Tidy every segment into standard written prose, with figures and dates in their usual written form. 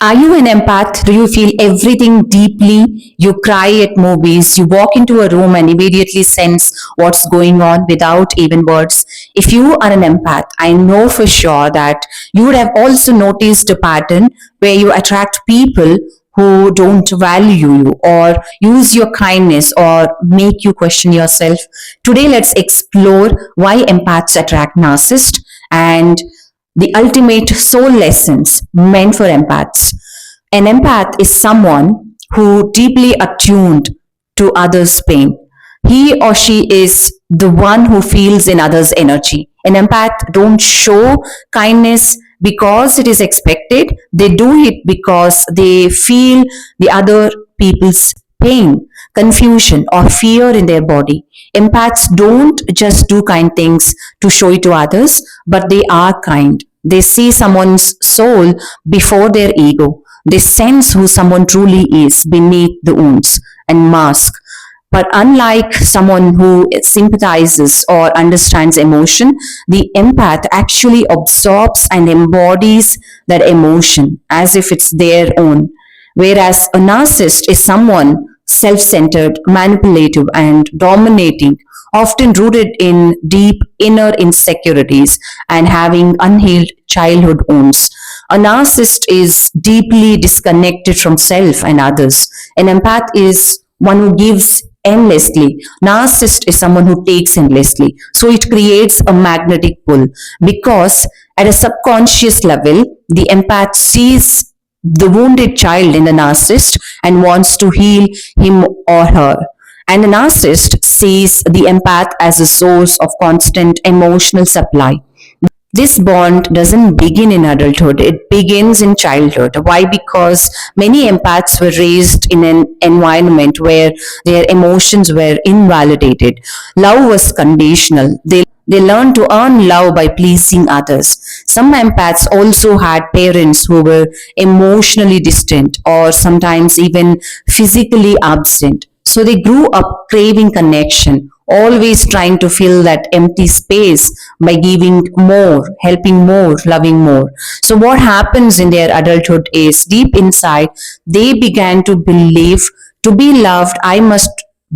Are you an empath? Do you feel everything deeply? You cry at movies, you walk into a room and immediately sense what's going on without even words. If you are an empath, I know for sure that you would have also noticed a pattern where you attract people who don't value you or use your kindness or make you question yourself. Today, let's explore why empaths attract narcissists and the ultimate soul lessons meant for empaths. An empath is someone who deeply attuned to others' pain. He or she is the one who feels in others' energy. An empath don't show kindness because it is expected. They do it because they feel the other people's pain, confusion, or fear in their body. Empaths don't just do kind things to show it to others, but they are kind. They see someone's soul before their ego. They sense who someone truly is beneath the wounds and mask. But unlike someone who sympathizes or understands emotion, the empath actually absorbs and embodies that emotion as if it's their own. Whereas a narcissist is someone self-centered, manipulative, and dominating, often rooted in deep inner insecurities and having unhealed childhood wounds. A narcissist is deeply disconnected from self and others. An empath is one who gives endlessly. Narcissist is someone who takes endlessly. So it creates a magnetic pull because at a subconscious level, the empath sees the wounded child in the narcissist and wants to heal him or her. And the narcissist sees the empath as a source of constant emotional supply. This bond doesn't begin in adulthood, it begins in childhood. Why? Because many empaths were raised in an environment where their emotions were invalidated. Love was conditional. They learned to earn love by pleasing others. Some empaths also had parents who were emotionally distant or sometimes even physically absent. So they grew up craving connection, always trying to fill that empty space by giving more, helping more, loving more. So what happens in their adulthood is deep inside, they began to believe to be loved, I must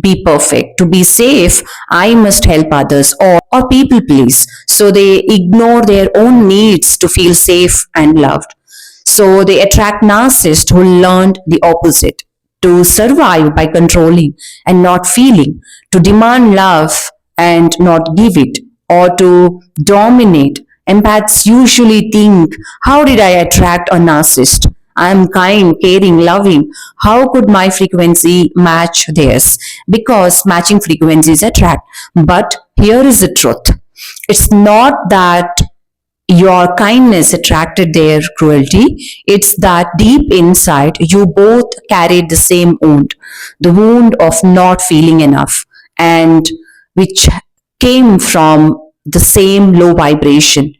be perfect. To be safe, I must help others or people please. So they ignore their own needs to feel safe and loved. So they attract narcissists who learned the opposite to survive by controlling and not feeling, to demand love and not give it, or to dominate. Empaths usually think, how did I attract a narcissist? I am kind, caring, loving. How could my frequency match theirs? Because matching frequencies attract. But here is the truth. It's not that your kindness attracted their cruelty. It's that deep inside you both carried the same wound, the wound of not feeling enough, and which came from the same low vibration,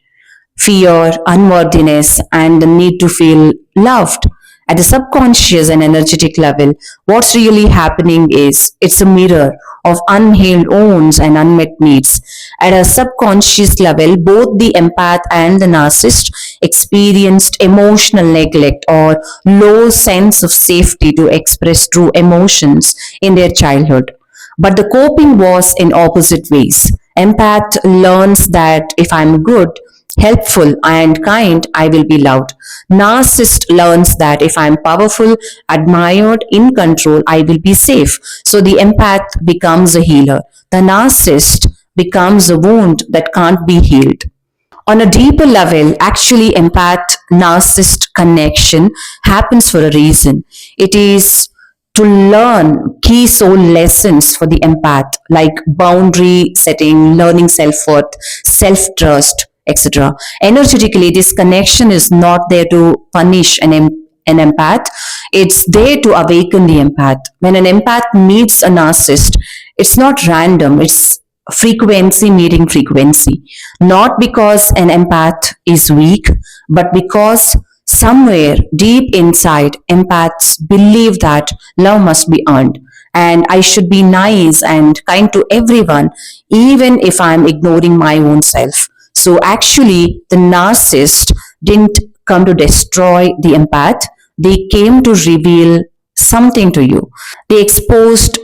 fear, unworthiness, and the need to feel loved. At the subconscious and energetic level, what's really happening is it's a mirror of unhealed wounds and unmet needs. At a subconscious level, both the empath and the narcissist experienced emotional neglect or low sense of safety to express true emotions in their childhood. But the coping was in opposite ways. Empath learns that if I'm good, helpful, and kind, I will be loved. Narcissist learns that if I'm powerful, admired, in control, I will be safe. So the empath becomes a healer. The narcissist becomes a wound that can't be healed. On a deeper level, actually, empath narcissist connection happens for a reason. It is to learn key soul lessons for the empath, like boundary setting, learning self-worth, self-trust, etc. Energetically, this connection is not there to punish an empath. It's there to awaken the empath. When an empath meets a narcissist, it's not random. It's frequency meeting frequency. Not because an empath is weak, but because somewhere deep inside, empaths believe that love must be earned and I should be nice and kind to everyone, even if I'm ignoring my own self. So actually, the narcissist didn't come to destroy the empath. They came to reveal something to you. They exposed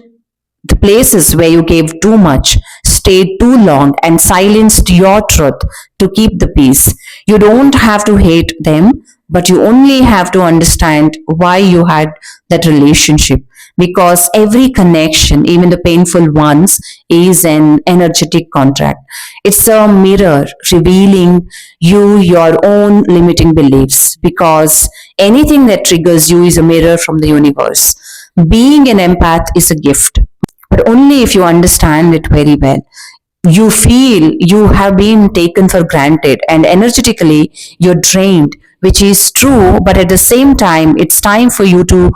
the places where you gave too much, stayed too long, and silenced your truth to keep the peace. You don't have to hate them, but you only have to understand why you had that relationship. Because every connection, even the painful ones, is an energetic contract. It's a mirror revealing you your own limiting beliefs. Because anything that triggers you is a mirror from the universe. Being an empath is a gift, but only if you understand it very well. You feel you have been taken for granted and energetically you're drained, which is true, but at the same time, it's time for you to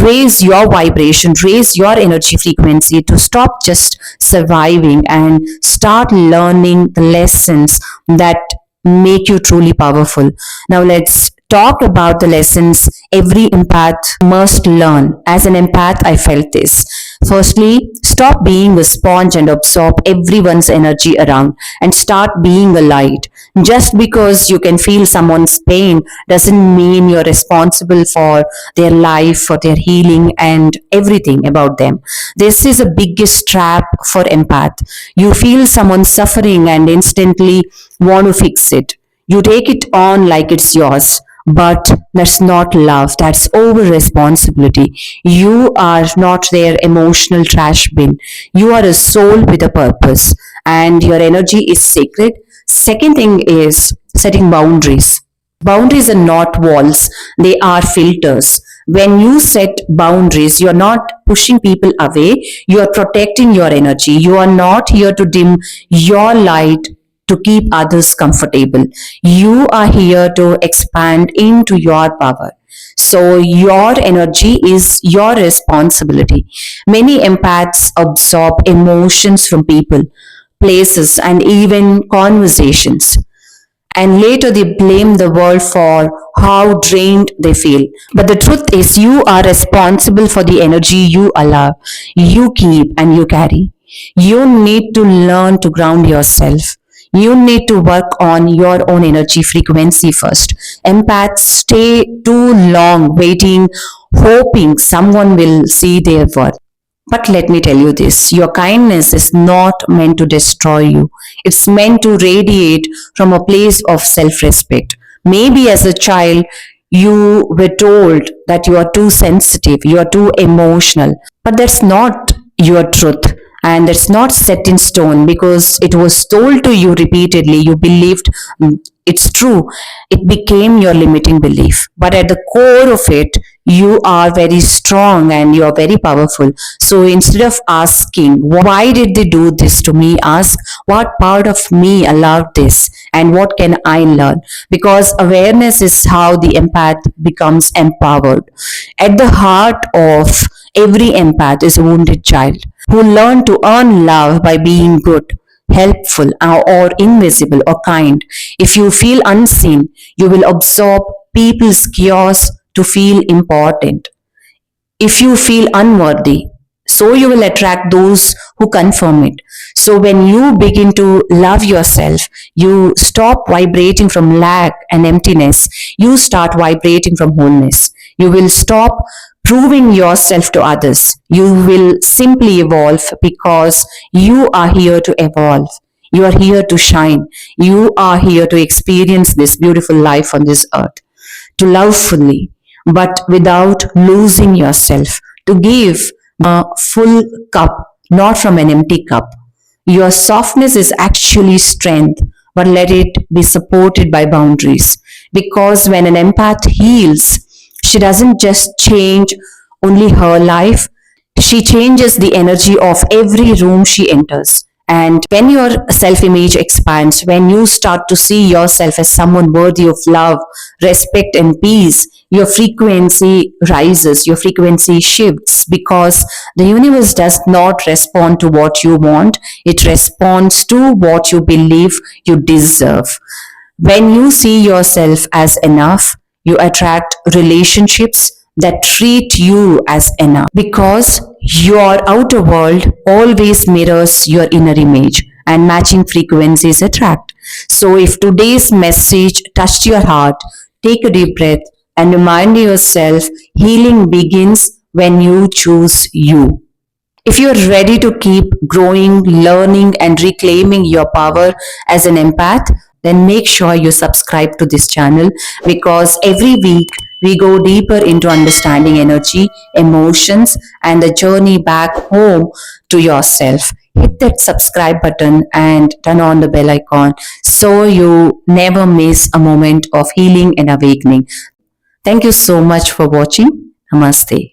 raise your vibration, raise your energy frequency, to stop just surviving and start learning the lessons that make you truly powerful. Now, let's talk about the lessons every empath must learn. As an empath, I felt this. Firstly, stop being a sponge and absorb everyone's energy around and start being a light. Just because you can feel someone's pain doesn't mean you're responsible for their life, for their healing, and everything about them. This is the biggest trap for empath. You feel someone suffering and instantly want to fix it. You take it on like it's yours. But that's not love, that's over responsibility. You are not their emotional trash bin. You are a soul with a purpose, and your energy is sacred. Second thing is setting boundaries. Boundaries are not walls, they are filters. When you set boundaries, you're not pushing people away, you're protecting your energy. You are not here to dim your light to keep others comfortable. You are here to expand into your power. So, your energy is your responsibility. Many empaths absorb emotions from people, places, and even conversations. And later they blame the world for how drained they feel. But the truth is, you are responsible for the energy you allow, you keep, and you carry. You need to learn to ground yourself. You need to work on your own energy frequency first. Empaths stay too long waiting, hoping someone will see their worth. But let me tell you this, your kindness is not meant to destroy you. It's meant to radiate from a place of self respect. Maybe as a child, you were told that you are too sensitive, you are too emotional, but that's not your truth. And that's not set in stone because it was told to you repeatedly. You believed it's true. It became your limiting belief. But at the core of it, you are very strong and you are very powerful. So instead of asking, why did they do this to me? Ask, what part of me allowed this and what can I learn? Because awareness is how the empath becomes empowered. At the heart of every empath is a wounded child who learned to earn love by being good, helpful, or invisible or kind. If you feel unseen, you will absorb people's chaos to feel important. If you feel unworthy, so you will attract those who confirm it. So when you begin to love yourself, you stop vibrating from lack and emptiness. You start vibrating from wholeness. You will stop proving yourself to others. You will simply evolve because you are here to evolve. You are here to shine. You are here to experience this beautiful life on this earth, to love fully, but without losing yourself, to give a full cup, not from an empty cup. Your softness is actually strength, but let it be supported by boundaries. Because when an empath heals, she doesn't just change only her life, she changes the energy of every room she enters. And when your self image expands, when you start to see yourself as someone worthy of love, respect, and peace, your frequency rises, your frequency shifts because the universe does not respond to what you want, it responds to what you believe you deserve. When you see yourself as enough, you attract relationships that treat you as enough because your outer world always mirrors your inner image and matching frequencies attract. So, if today's message touched your heart, take a deep breath, and remind yourself healing begins when you choose you. If you're ready to keep growing, learning, and reclaiming your power as an empath, then make sure you subscribe to this channel because every week we go deeper into understanding energy, emotions, and the journey back home to yourself. Hit that subscribe button and turn on the bell icon so you never miss a moment of healing and awakening. Thank you so much for watching. Namaste.